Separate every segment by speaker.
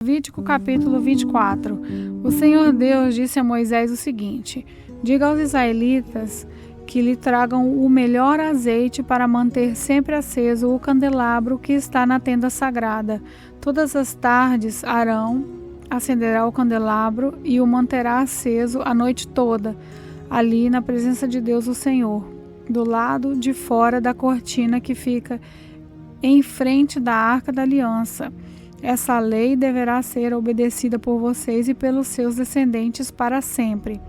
Speaker 1: Levítico capítulo 24. O Senhor Deus disse a Moisés o seguinte: diga aos israelitas que lhe tragam o melhor azeite para manter sempre aceso o candelabro que está na tenda sagrada. Todas as tardes Arão acenderá o candelabro e o manterá aceso a noite toda, ali na presença de Deus o Senhor, do lado de fora da cortina que fica em frente da Arca da Aliança. Essa lei deverá ser obedecida por vocês e pelos seus descendentes para sempre.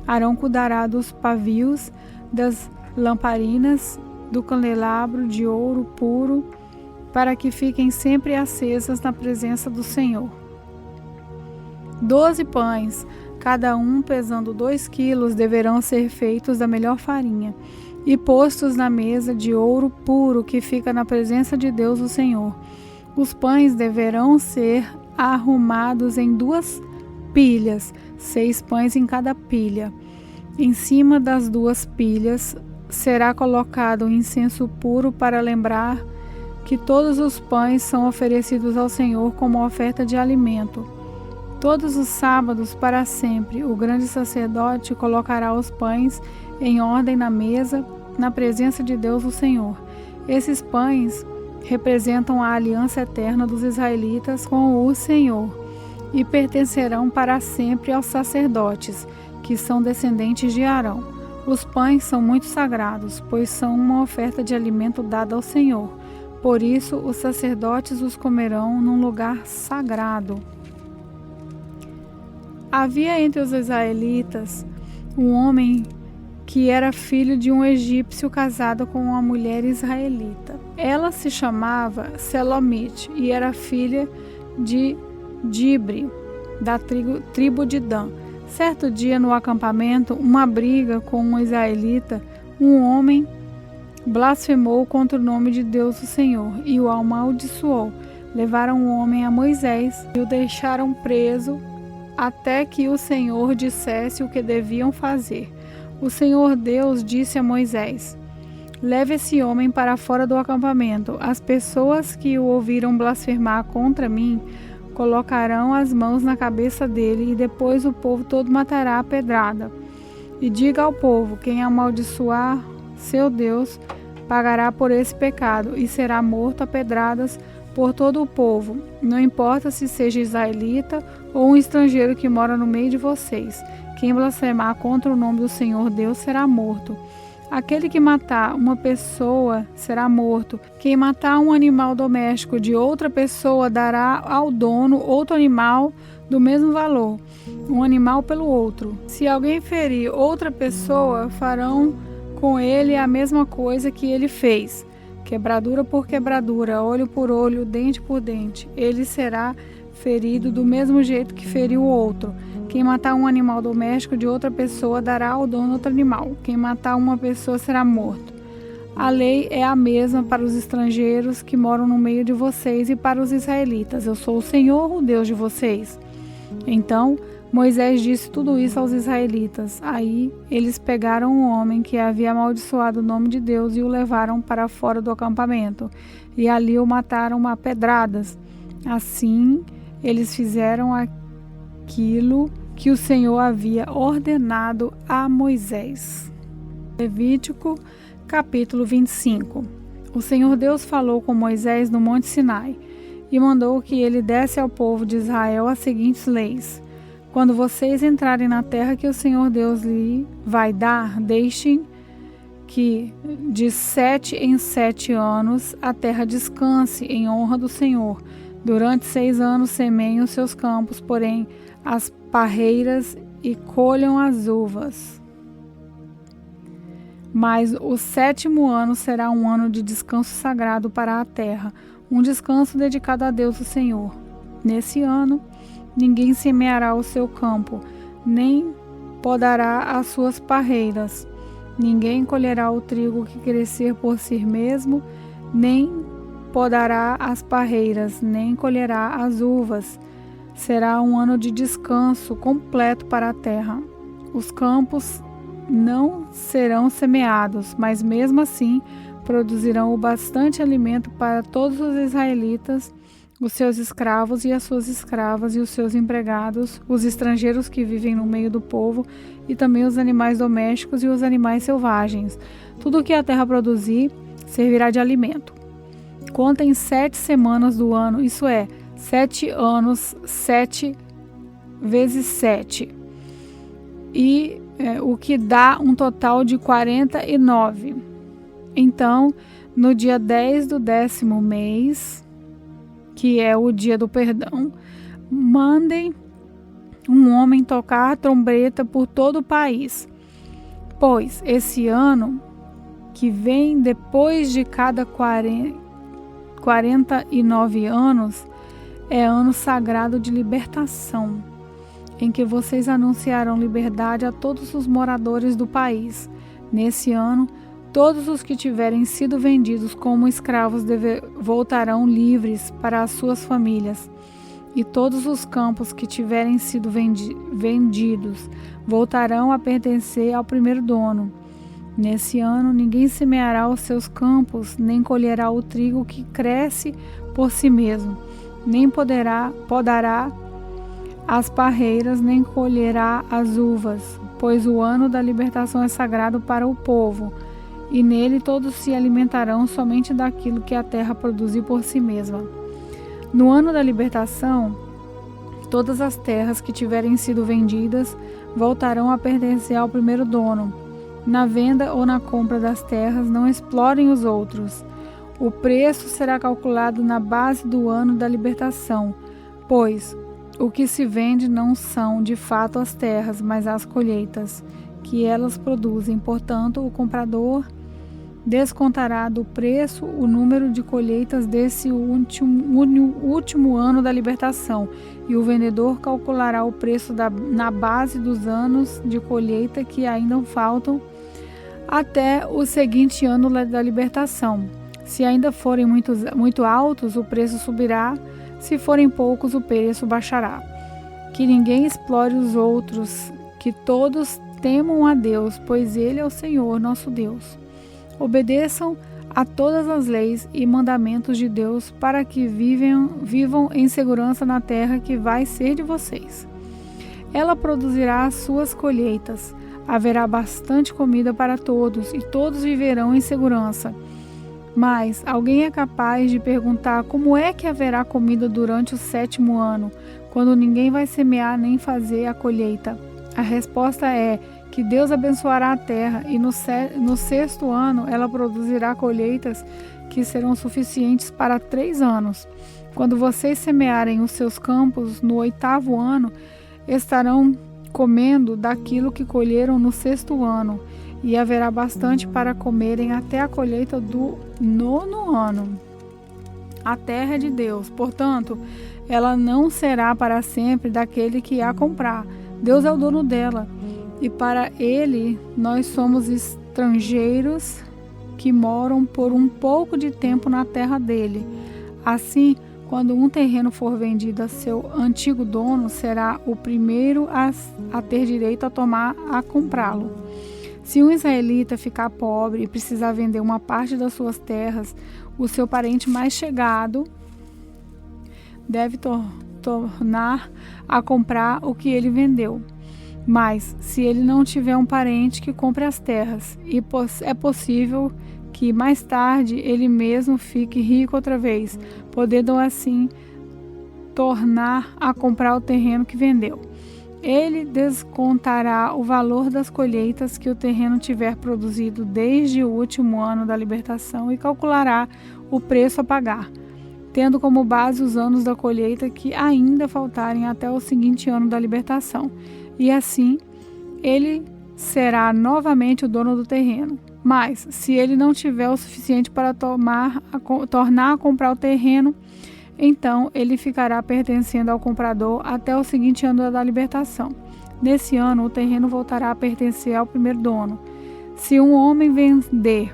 Speaker 1: Arão cuidará dos pavios, das lamparinas, do candelabro de ouro puro, para que fiquem sempre acesas na presença do Senhor. 12 pães, cada um pesando 2 quilos, deverão ser feitos da melhor farinha e postos na mesa de ouro puro que fica na presença de Deus o Senhor. Os pães deverão ser arrumados em 2 pilhas, 6 pães em cada pilha. Em cima das 2 pilhas será colocado incenso puro para lembrar que todos os pães são oferecidos ao Senhor como oferta de alimento. Todos os sábados para sempre, o grande sacerdote colocará os pães em ordem na mesa, na presença de Deus o Senhor. Esses pães representam a aliança eterna dos israelitas com o Senhor e pertencerão para sempre aos sacerdotes, que são descendentes de Arão. Os pães são muito sagrados, pois são uma oferta de alimento dada ao Senhor. Por isso, os sacerdotes os comerão num lugar sagrado. Havia entre os israelitas um homem que era filho de um egípcio casado com uma mulher israelita. Ela se chamava Selomite e era filha de Dibre, da tribo de Dan. Certo dia, no acampamento, uma briga com um israelita, um homem blasfemou contra o nome de Deus o Senhor e o amaldiçoou. Levaram o homem a Moisés e o deixaram preso até que o Senhor dissesse o que deviam fazer. O Senhor Deus disse a Moisés: leve esse homem para fora do acampamento. As pessoas que o ouviram blasfemar contra mim colocarão as mãos na cabeça dele e depois o povo todo matará a pedrada. E diga ao povo: quem amaldiçoar seu Deus pagará por esse pecado e será morto a pedradas por todo o povo, não importa se seja israelita ou um estrangeiro que mora no meio de vocês. Quem blasfemar contra o nome do Senhor Deus será morto. Aquele que matar uma pessoa será morto. Quem matar um animal doméstico de outra pessoa dará ao dono outro animal do mesmo valor, um animal pelo outro. Se alguém ferir outra pessoa, farão com ele a mesma coisa que ele fez. Quebradura por quebradura, olho por olho, dente por dente. Ele será ferido do mesmo jeito que feriu o outro. Quem matar um animal doméstico de outra pessoa dará ao dono outro animal. Quem matar uma pessoa será morto. A lei é a mesma para os estrangeiros que moram no meio de vocês e para os israelitas. Eu sou o Senhor, o Deus de vocês. Então Moisés disse tudo isso aos israelitas. Aí eles pegaram o homem que havia amaldiçoado o nome de Deus e o levaram para fora do acampamento. E ali o mataram a pedradas. Assim, eles fizeram aquilo que o Senhor havia ordenado a Moisés. Levítico, capítulo 25. O Senhor Deus falou com Moisés no Monte Sinai e mandou que ele desse ao povo de Israel as seguintes leis: quando vocês entrarem na terra que o Senhor Deus lhe vai dar, deixem que de 7 em 7 anos a terra descanse em honra do Senhor. Durante 6 anos semeiem os seus campos, porém as parreiras e colham as uvas. Mas o 7º ano será um ano de descanso sagrado para a terra, um descanso dedicado a Deus o Senhor. Nesse ano, ninguém semeará o seu campo, nem podará as suas parreiras. Ninguém colherá o trigo que crescer por si mesmo, nem podará as parreiras, nem colherá as uvas. Será um ano de descanso completo para a terra. Os campos não serão semeados, mas mesmo assim produzirão o bastante alimento para todos os israelitas os seus escravos e as suas escravas e os seus empregados, os estrangeiros que vivem no meio do povo e também os animais domésticos e os animais selvagens. Tudo o que a terra produzir servirá de alimento. Contem 7 semanas do ano, isso é, 7 anos, 7 vezes 7. E o que dá um total de 49. Então, no dia 10 do 10º mês, que é o dia do perdão, mandem um homem tocar a trombeta por todo o país, pois esse ano que vem depois de cada 49 anos é ano sagrado de libertação, em que vocês anunciarão liberdade a todos os moradores do país. Nesse ano, todos os que tiverem sido vendidos como escravos voltarão livres para as suas famílias, e todos os campos que tiverem sido vendidos voltarão a pertencer ao primeiro dono. Nesse ano, ninguém semeará os seus campos, nem colherá o trigo que cresce por si mesmo, nem podará as parreiras, nem colherá as uvas, pois o ano da libertação é sagrado para o povo, e nele todos se alimentarão somente daquilo que a terra produzir por si mesma. No ano da libertação, todas as terras que tiverem sido vendidas voltarão a pertencer ao primeiro dono. Na venda ou na compra das terras, não explorem os outros. O preço será calculado na base do ano da libertação, pois o que se vende não são de fato as terras, mas as colheitas que elas produzem. Portanto, o comprador descontará do preço o número de colheitas desse último ano da libertação, e o vendedor calculará o preço na base dos anos de colheita que ainda faltam até o seguinte ano da libertação. Se ainda forem muito altos, o preço subirá; se forem poucos, o preço baixará. Que ninguém explore os outros, que todos temam a Deus, pois Ele é o Senhor, nosso Deus. Obedeçam a todas as leis e mandamentos de Deus para que vivam em segurança na terra que vai ser de vocês. Ela produzirá as suas colheitas, haverá bastante comida para todos e todos viverão em segurança. Mas alguém é capaz de perguntar como é que haverá comida durante o 7º ano, quando ninguém vai semear nem fazer a colheita? A resposta é que Deus abençoará a terra e no 6º ano ela produzirá colheitas que serão suficientes para 3 anos. Quando vocês semearem os seus campos no 8º ano, estarão comendo daquilo que colheram no 6º ano, e haverá bastante para comerem até a colheita do 9º ano. A terra é de Deus, portanto, ela não será para sempre daquele que a comprar. Deus é o dono dela, e para Ele nós somos estrangeiros que moram por um pouco de tempo na terra dele. Assim, quando um terreno for vendido a seu antigo dono, será o primeiro a ter direito a comprá-lo. Se um israelita ficar pobre e precisar vender uma parte das suas terras, o seu parente mais chegado deve tornar a comprar o que ele vendeu. Mas, se ele não tiver um parente que compre as terras, é possível que mais tarde ele mesmo fique rico outra vez, podendo assim tornar a comprar o terreno que vendeu. Ele descontará o valor das colheitas que o terreno tiver produzido desde o último ano da libertação e calculará o preço a pagar, tendo como base os anos da colheita que ainda faltarem até o seguinte ano da libertação. E assim, ele será novamente o dono do terreno. Mas, se ele não tiver o suficiente para tornar a comprar o terreno, então ele ficará pertencendo ao comprador até o seguinte ano da libertação. Nesse ano, o terreno voltará a pertencer ao primeiro dono. Se um homem vender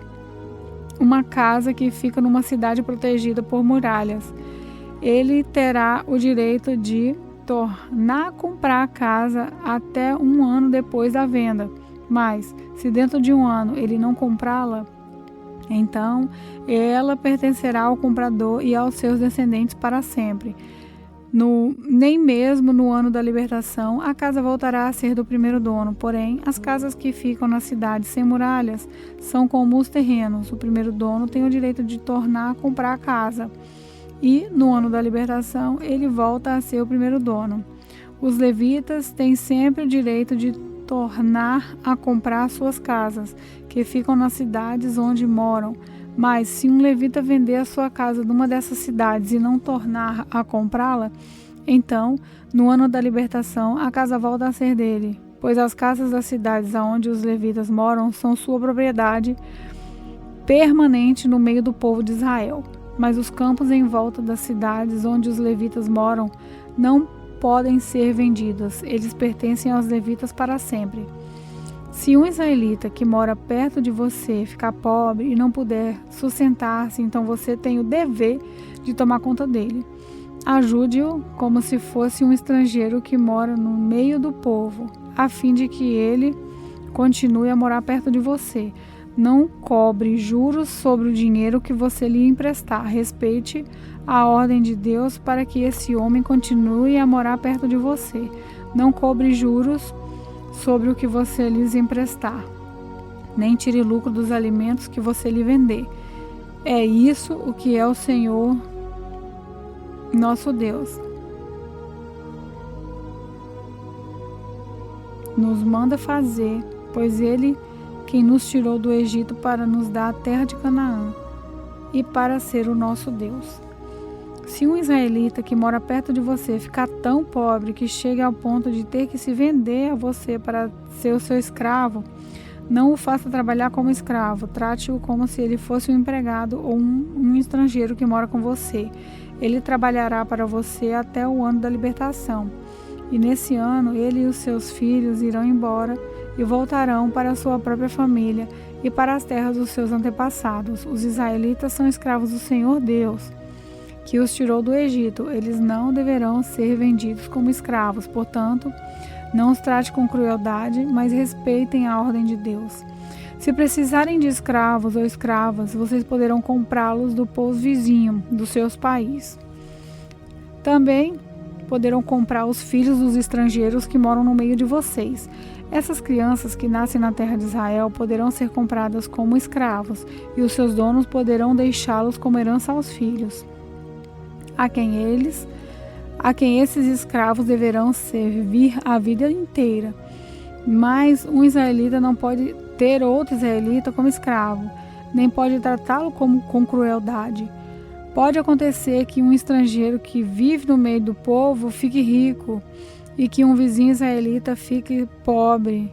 Speaker 1: uma casa que fica numa cidade protegida por muralhas, ele terá o direito de tornar a comprar a casa até um ano depois da venda. Mas, se dentro de um ano ele não comprá-la, Então, ela pertencerá ao comprador e aos seus descendentes para sempre. Nem mesmo no ano da libertação, a casa voltará a ser do primeiro dono. Porém, as casas que ficam nas cidades sem muralhas são como os terrenos. O primeiro dono tem o direito de tornar a comprar a casa. E, no ano da libertação, ele volta a ser o primeiro dono. Os levitas têm sempre o direito de tornar a comprar suas casas, que ficam nas cidades onde moram. Mas, se um levita vender a sua casa numa dessas cidades e não tornar a comprá-la, então, no ano da libertação, a casa volta a ser dele, pois as casas das cidades onde os levitas moram são sua propriedade permanente no meio do povo de Israel. Mas os campos em volta das cidades onde os levitas moram não podem ser vendidos, eles pertencem aos levitas para sempre. Se um israelita que mora perto de você ficar pobre e não puder sustentar-se, então você tem o dever de tomar conta dele. Ajude-o como se fosse um estrangeiro que mora no meio do povo, a fim de que ele continue a morar perto de você. Não cobre juros sobre o dinheiro que você lhe emprestar. Respeite a ordem de Deus para que esse homem continue a morar perto de você. Não cobre juros sobre o que você lhes emprestar, nem tire lucro dos alimentos que você lhe vender. É isso o que é o Senhor, nosso Deus, nos manda fazer, pois Ele quem nos tirou do Egito para nos dar a terra de Canaã e para ser o nosso Deus. Se um israelita que mora perto de você ficar tão pobre que chegue ao ponto de ter que se vender a você para ser o seu escravo, não o faça trabalhar como escravo. Trate-o como se ele fosse um empregado ou um estrangeiro que mora com você. Ele trabalhará para você até o ano da libertação. E nesse ano, ele e os seus filhos irão embora e voltarão para a sua própria família e para as terras dos seus antepassados. Os israelitas são escravos do Senhor Deus, que os tirou do Egito. Eles não deverão ser vendidos como escravos. Portanto, não os trate com crueldade, mas respeitem a ordem de Deus. Se precisarem de escravos ou escravas, vocês poderão comprá-los do povo vizinho dos seus países. Também poderão comprar os filhos dos estrangeiros que moram no meio de vocês. Essas crianças que nascem na terra de Israel poderão ser compradas como escravos, e os seus donos poderão deixá-los como herança aos filhos, a quem esses escravos deverão servir a vida inteira. Mas um israelita não pode ter outro israelita como escravo, nem pode tratá-lo com crueldade. Pode acontecer que um estrangeiro que vive no meio do povo fique rico e que um vizinho israelita fique pobre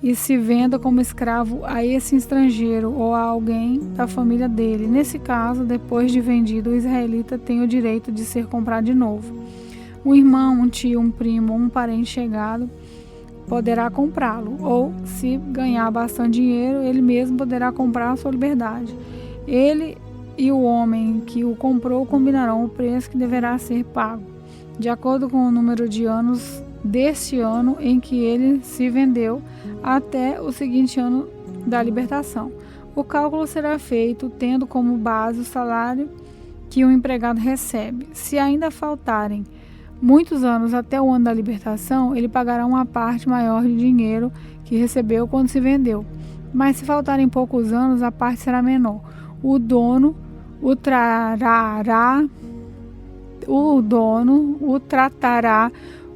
Speaker 1: e se venda como escravo a esse estrangeiro ou a alguém da família dele. Nesse caso, depois de vendido, o israelita tem o direito de ser comprado de novo. Um irmão, um tio, um primo ou um parente chegado poderá comprá-lo, ou, se ganhar bastante dinheiro, ele mesmo poderá comprar a sua liberdade. Ele e o homem que o comprou combinarão o preço que deverá ser pago, de acordo com o número de anos deste ano em que ele se vendeu, até o seguinte ano da libertação. O cálculo será feito tendo como base o salário que o empregado recebe. Se ainda faltarem muitos anos até o ano da libertação, ele pagará uma parte maior de dinheiro que recebeu quando se vendeu. Mas se faltarem poucos anos, a parte será menor. O dono o tratará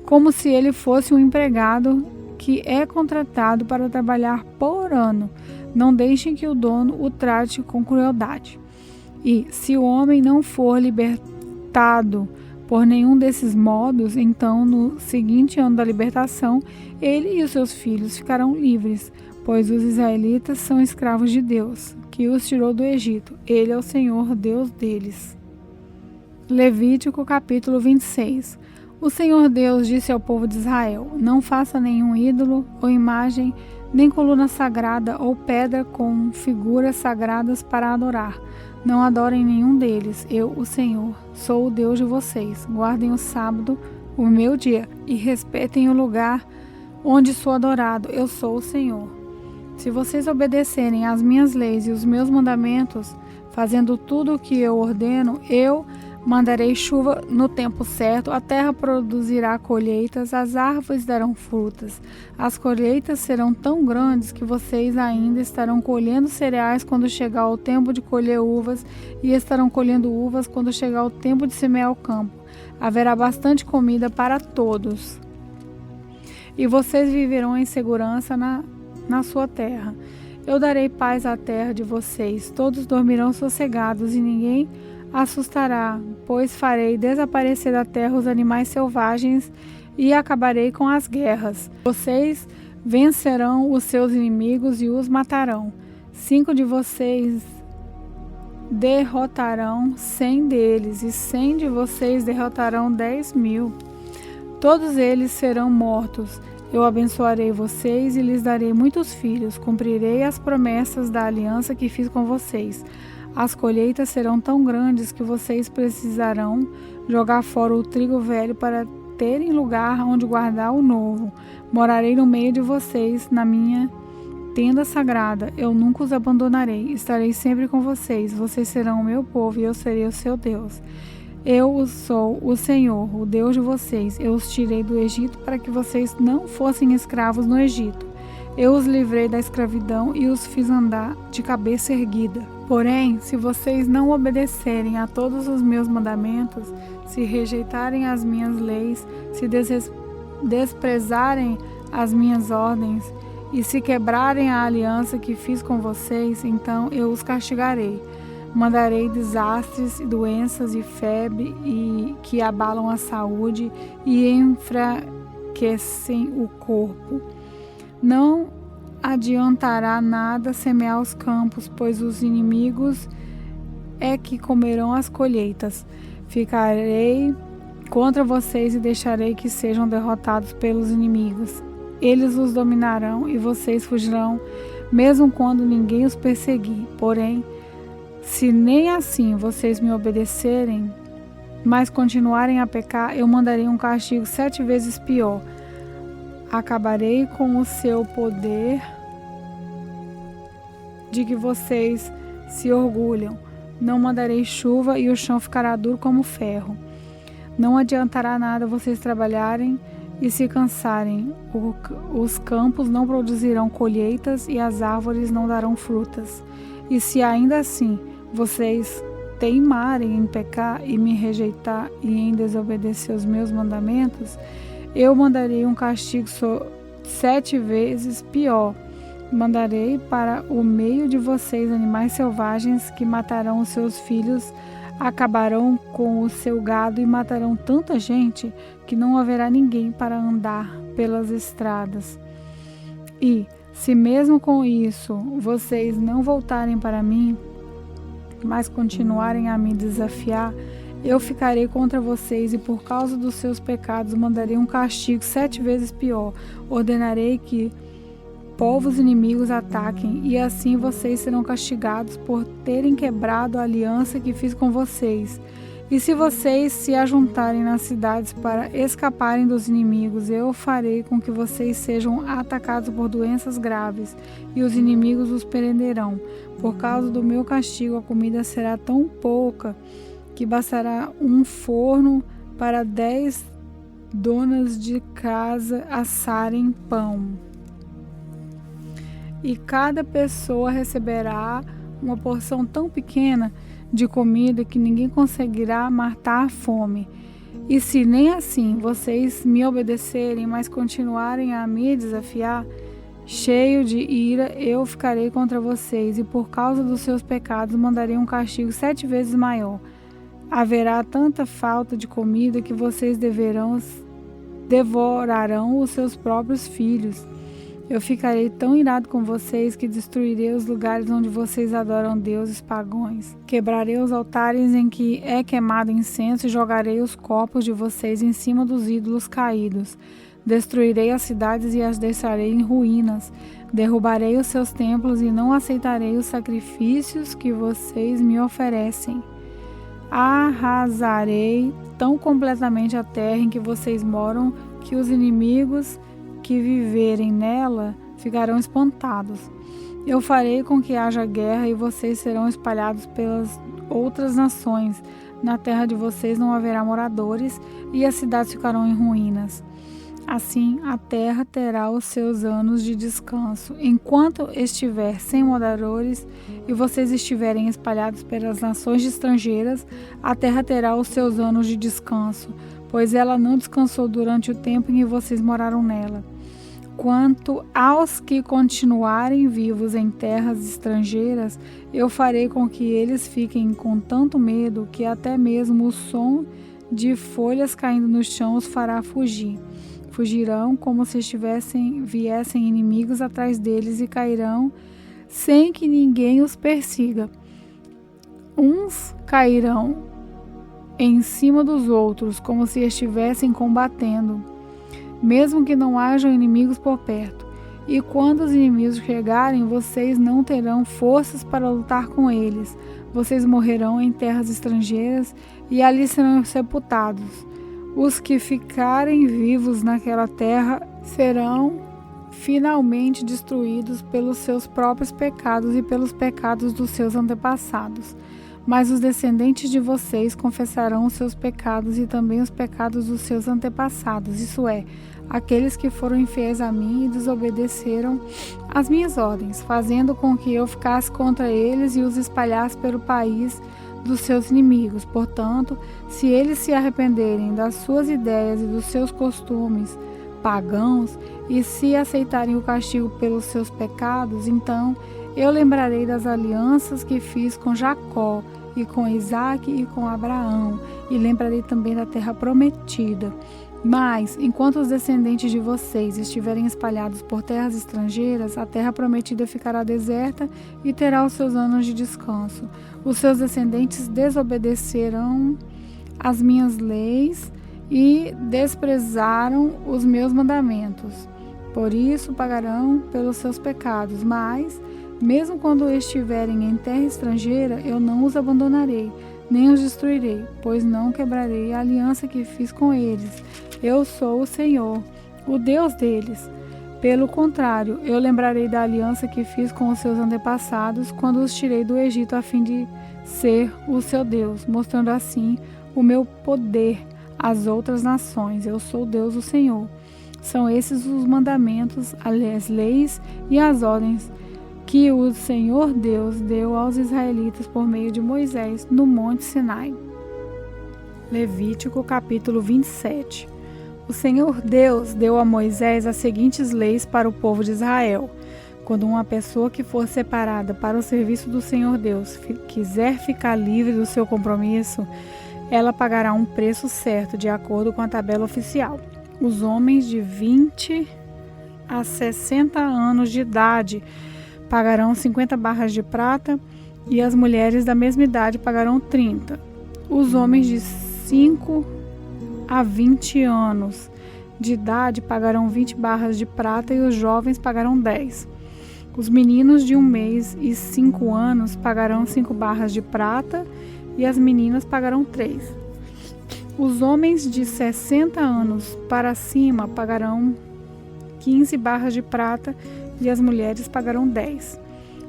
Speaker 1: como se ele fosse um empregado que é contratado para trabalhar por ano. Não deixem que o dono o trate com crueldade. E se o homem não for libertado por nenhum desses modos, então no seguinte ano da libertação, ele e os seus filhos ficarão livres, pois os israelitas são escravos de Deus, que os tirou do Egito. Ele é o Senhor Deus deles. Levítico capítulo 26. O Senhor Deus disse ao povo de Israel: não faça nenhum ídolo ou imagem, nem coluna sagrada ou pedra com figuras sagradas para adorar. Não adorem nenhum deles. Eu, o Senhor, sou o Deus de vocês. Guardem o sábado, o meu dia, e respeitem o lugar onde sou adorado. Eu sou o Senhor. Se vocês obedecerem às minhas leis e os meus mandamentos, fazendo tudo o que eu ordeno, eu mandarei chuva no tempo certo, a terra produzirá colheitas, as árvores darão frutas. As colheitas serão tão grandes que vocês ainda estarão colhendo cereais quando chegar o tempo de colher uvas, e estarão colhendo uvas quando chegar o tempo de semear o campo. Haverá bastante comida para todos. E vocês viverão em segurança na sua terra. Eu darei paz à terra de vocês. Todos dormirão sossegados e ninguém assustará, pois farei desaparecer da terra os animais selvagens e acabarei com as guerras. Vocês vencerão os seus inimigos e os matarão. 5 de vocês derrotarão 100 deles, e 100 de vocês derrotarão 10.000. Todos eles serão mortos. Eu abençoarei vocês e lhes darei muitos filhos. Cumprirei as promessas da aliança que fiz com vocês. As colheitas serão tão grandes que vocês precisarão jogar fora o trigo velho para terem lugar onde guardar o novo. Morarei no meio de vocês, na minha tenda sagrada. Eu nunca os abandonarei. Estarei sempre com vocês. Vocês serão o meu povo e eu serei o seu Deus. Eu sou o Senhor, o Deus de vocês. Eu os tirei do Egito para que vocês não fossem escravos no Egito. Eu os livrei da escravidão e os fiz andar de cabeça erguida. Porém, se vocês não obedecerem a todos os meus mandamentos, se rejeitarem as minhas leis, se desprezarem as minhas ordens e se quebrarem a aliança que fiz com vocês, então eu os castigarei. Mandarei desastres, doenças e febre que abalam a saúde e enfraquecem o corpo. Não adiantará nada semear os campos, pois os inimigos é que comerão as colheitas. Ficarei contra vocês e deixarei que sejam derrotados pelos inimigos. Eles os dominarão e vocês fugirão, mesmo quando ninguém os perseguir. Porém, se nem assim vocês me obedecerem, mas continuarem a pecar, eu mandarei um castigo 7 vezes pior. Acabarei com o seu poder de que vocês se orgulham. Não mandarei chuva e o chão ficará duro como ferro. Não adiantará nada vocês trabalharem e se cansarem. Os campos não produzirão colheitas e as árvores não darão frutas. E se ainda assim vocês teimarem em pecar e me rejeitar e em desobedecer os meus mandamentos, eu mandarei um castigo 7 vezes pior. Mandarei para o meio de vocês animais selvagens que matarão os seus filhos, acabarão com o seu gado e matarão tanta gente que não haverá ninguém para andar pelas estradas. E, se mesmo com isso vocês não voltarem para mim, mas continuarem a me desafiar, eu ficarei contra vocês e por causa dos seus pecados mandarei um castigo 7 vezes pior. Ordenarei que povos inimigos ataquem e assim vocês serão castigados por terem quebrado a aliança que fiz com vocês. E se vocês se ajuntarem nas cidades para escaparem dos inimigos, eu farei com que vocês sejam atacados por doenças graves e os inimigos os prenderão. Por causa do meu castigo, a comida será tão pouca que bastará um forno para 10 donas de casa assarem pão. E cada pessoa receberá uma porção tão pequena de comida que ninguém conseguirá matar a fome. E se nem assim vocês me obedecerem, mas continuarem a me desafiar, cheio de ira, eu ficarei contra vocês e por causa dos seus pecados mandarei um castigo 7 vezes maior. Haverá tanta falta de comida que vocês devorarão os seus próprios filhos. Eu ficarei tão irado com vocês que destruirei os lugares onde vocês adoram deuses pagãos. Quebrarei os altares em que é queimado incenso e jogarei os corpos de vocês em cima dos ídolos caídos. Destruirei as cidades e as deixarei em ruínas. Derrubarei os seus templos e não aceitarei os sacrifícios que vocês me oferecem. Arrasarei tão completamente a terra em que vocês moram que os inimigos que viverem nela ficarão espantados. Eu farei com que haja guerra e vocês serão espalhados pelas outras nações. Na terra de vocês não haverá moradores e as cidades ficarão em ruínas. Assim, a terra terá os seus anos de descanso. Enquanto estiver sem moradores e vocês estiverem espalhados pelas nações estrangeiras, a terra terá os seus anos de descanso, pois ela não descansou durante o tempo em que vocês moraram nela. Quanto aos que continuarem vivos em terras estrangeiras, eu farei com que eles fiquem com tanto medo que até mesmo o som de folhas caindo no chão os fará fugir. Fugirão como se viessem inimigos atrás deles e cairão sem que ninguém os persiga. Uns cairão em cima dos outros como se estivessem combatendo, mesmo que não hajam inimigos por perto. E quando os inimigos chegarem, vocês não terão forças para lutar com eles. Vocês morrerão em terras estrangeiras e ali serão sepultados. Os que ficarem vivos naquela terra serão finalmente destruídos pelos seus próprios pecados e pelos pecados dos seus antepassados. Mas os descendentes de vocês confessarão os seus pecados e também os pecados dos seus antepassados, isso é, aqueles que foram infiéis a mim e desobedeceram às minhas ordens, fazendo com que eu ficasse contra eles e os espalhasse pelo país dos seus inimigos. Portanto, se eles se arrependerem das suas ideias e dos seus costumes pagãos e se aceitarem o castigo pelos seus pecados, então eu lembrarei das alianças que fiz com Jacó e com Isaque e com Abraão, e lembrarei também da terra prometida. Mas, enquanto os descendentes de vocês estiverem espalhados por terras estrangeiras, a terra prometida ficará deserta e terá os seus anos de descanso. Os seus descendentes desobedecerão as minhas leis e desprezaram os meus mandamentos. Por isso pagarão pelos seus pecados, mas, mesmo quando estiverem em terra estrangeira, eu não os abandonarei, nem os destruirei, pois não quebrarei a aliança que fiz com eles. Eu sou o Senhor, o Deus deles. Pelo contrário, eu lembrarei da aliança que fiz com os seus antepassados quando os tirei do Egito a fim de ser o seu Deus, mostrando assim o meu poder às outras nações. Eu sou Deus, o Senhor. São esses os mandamentos, as leis e as ordens que o Senhor Deus deu aos israelitas por meio de Moisés no Monte Sinai. Levítico capítulo 27. O Senhor Deus deu a Moisés as seguintes leis para o povo de Israel. Quando uma pessoa que for separada para o serviço do Senhor Deus quiser ficar livre do seu compromisso, ela pagará um preço certo de acordo com a tabela oficial. Os homens de 20 a 60 anos de idade pagarão 50 barras de prata e as mulheres da mesma idade pagarão 30. Os homens de 5 a 20 anos de idade pagarão 20 barras de prata e os jovens pagarão 10. Os meninos de 1 mês e 5 anos pagarão 5 barras de prata e as meninas pagarão 3. Os homens de 60 anos para cima pagarão 15 barras de prata e as mulheres pagarão 10.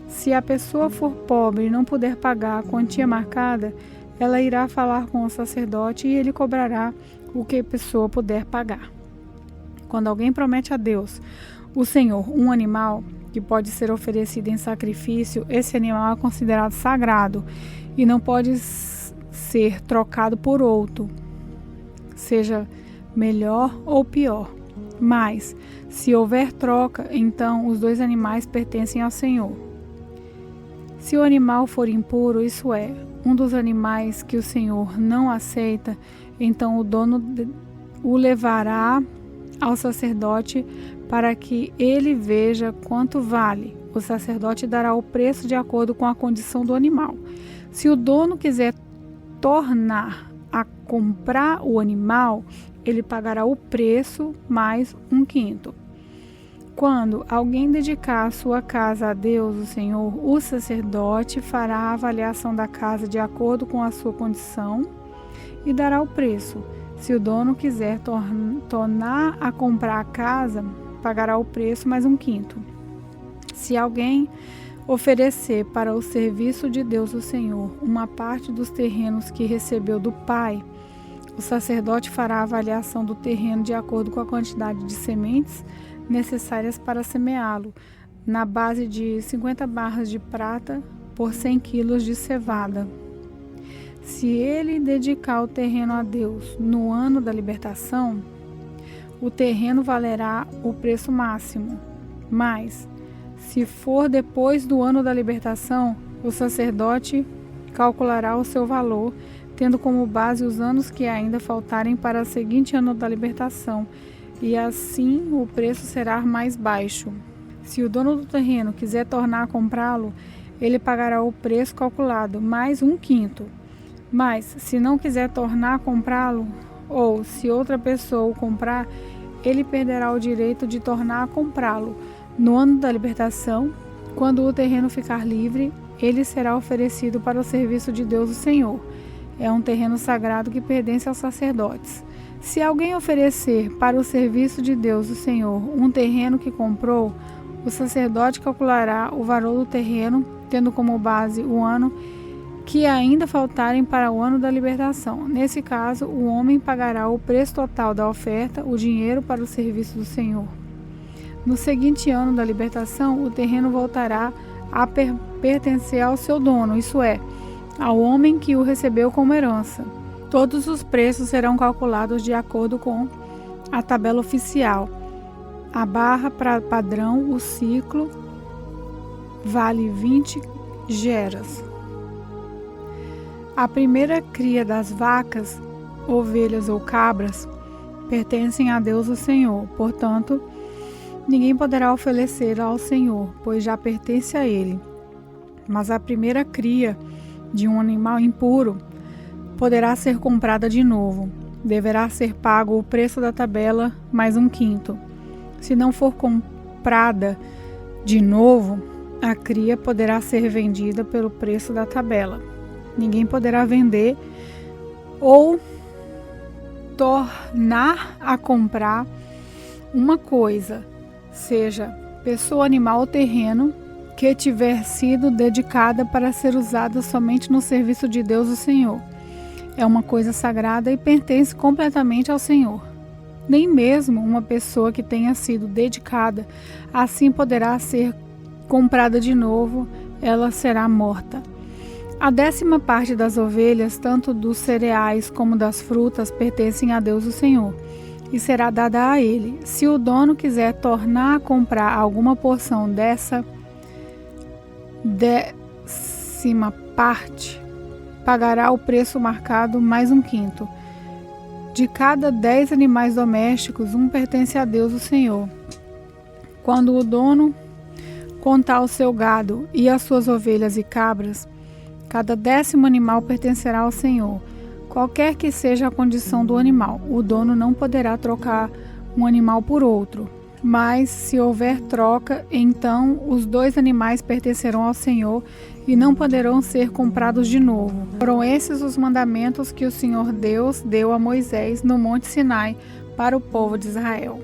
Speaker 1: Se a pessoa for pobre e não puder pagar a quantia marcada, ela irá falar com o sacerdote e ele cobrará o que a pessoa puder pagar. Quando alguém promete a Deus, o Senhor, um animal que pode ser oferecido em sacrifício, esse animal é considerado sagrado e não pode ser trocado por outro, seja melhor ou pior. Mas, se houver troca, então os dois animais pertencem ao Senhor. Se o animal for impuro, isso é, um dos animais que o Senhor não aceita, então o dono o levará ao sacerdote para que ele veja quanto vale. O sacerdote dará o preço de acordo com a condição do animal. Se o dono quiser tornar a comprar o animal, ele pagará o preço mais 1/5. Quando alguém dedicar a sua casa a Deus, o Senhor, o sacerdote fará a avaliação da casa de acordo com a sua condição e dará o preço. Se o dono quiser tornar a comprar a casa, pagará o preço mais 1/5. Se alguém oferecer para o serviço de Deus o Senhor uma parte dos terrenos que recebeu do Pai, o sacerdote fará a avaliação do terreno de acordo com a quantidade de sementes necessárias para semeá-lo, na base de 50 barras de prata por 100 quilos de cevada. Se ele dedicar o terreno a Deus no ano da libertação, o terreno valerá o preço máximo. Mas, se for depois do ano da libertação, o sacerdote calculará o seu valor, tendo como base os anos que ainda faltarem para o seguinte ano da libertação, e assim o preço será mais baixo. Se o dono do terreno quiser tornar a comprá-lo, ele pagará o preço calculado, mais 1/5. Mas, se não quiser tornar a comprá-lo, ou se outra pessoa o comprar, ele perderá o direito de tornar a comprá-lo. No ano da libertação, quando o terreno ficar livre, ele será oferecido para o serviço de Deus o Senhor. É um terreno sagrado que pertence aos sacerdotes. Se alguém oferecer para o serviço de Deus o Senhor um terreno que comprou, o sacerdote calculará o valor do terreno, tendo como base o ano que ainda faltarem para o ano da libertação. Nesse caso, o homem pagará o preço total da oferta, o dinheiro para o serviço do Senhor. No seguinte ano da libertação, o terreno voltará a pertencer ao seu dono, isso é, ao homem que o recebeu como herança. Todos os preços serão calculados de acordo com a tabela oficial. A barra padrão, o ciclo, vale 20 geras. A primeira cria das vacas, ovelhas ou cabras pertencem a Deus o Senhor. Portanto, ninguém poderá oferecer ao Senhor, pois já pertence a Ele. Mas a primeira cria de um animal impuro poderá ser comprada de novo. Deverá ser pago o preço da tabela mais 1/5. Se não for comprada de novo, a cria poderá ser vendida pelo preço da tabela. Ninguém poderá vender ou tornar a comprar uma coisa, seja pessoa, animal ou terreno, que tiver sido dedicada para ser usada somente no serviço de Deus o Senhor. É uma coisa sagrada e pertence completamente ao Senhor. Nem mesmo uma pessoa que tenha sido dedicada assim poderá ser comprada de novo, ela será morta. A 10ª parte das ovelhas, tanto dos cereais como das frutas, pertencem a Deus o Senhor, e será dada a ele. Se o dono quiser tornar a comprar alguma porção dessa 10ª parte, pagará o preço marcado mais 1/5. De cada 10 animais domésticos, um pertence a Deus o Senhor. Quando o dono contar o seu gado e as suas ovelhas e cabras, cada 10º animal pertencerá ao Senhor, qualquer que seja a condição do animal. O dono não poderá trocar um animal por outro, mas se houver troca, então os 2 animais pertencerão ao Senhor e não poderão ser comprados de novo. Foram esses os mandamentos que o Senhor Deus deu a Moisés no Monte Sinai para o povo de Israel.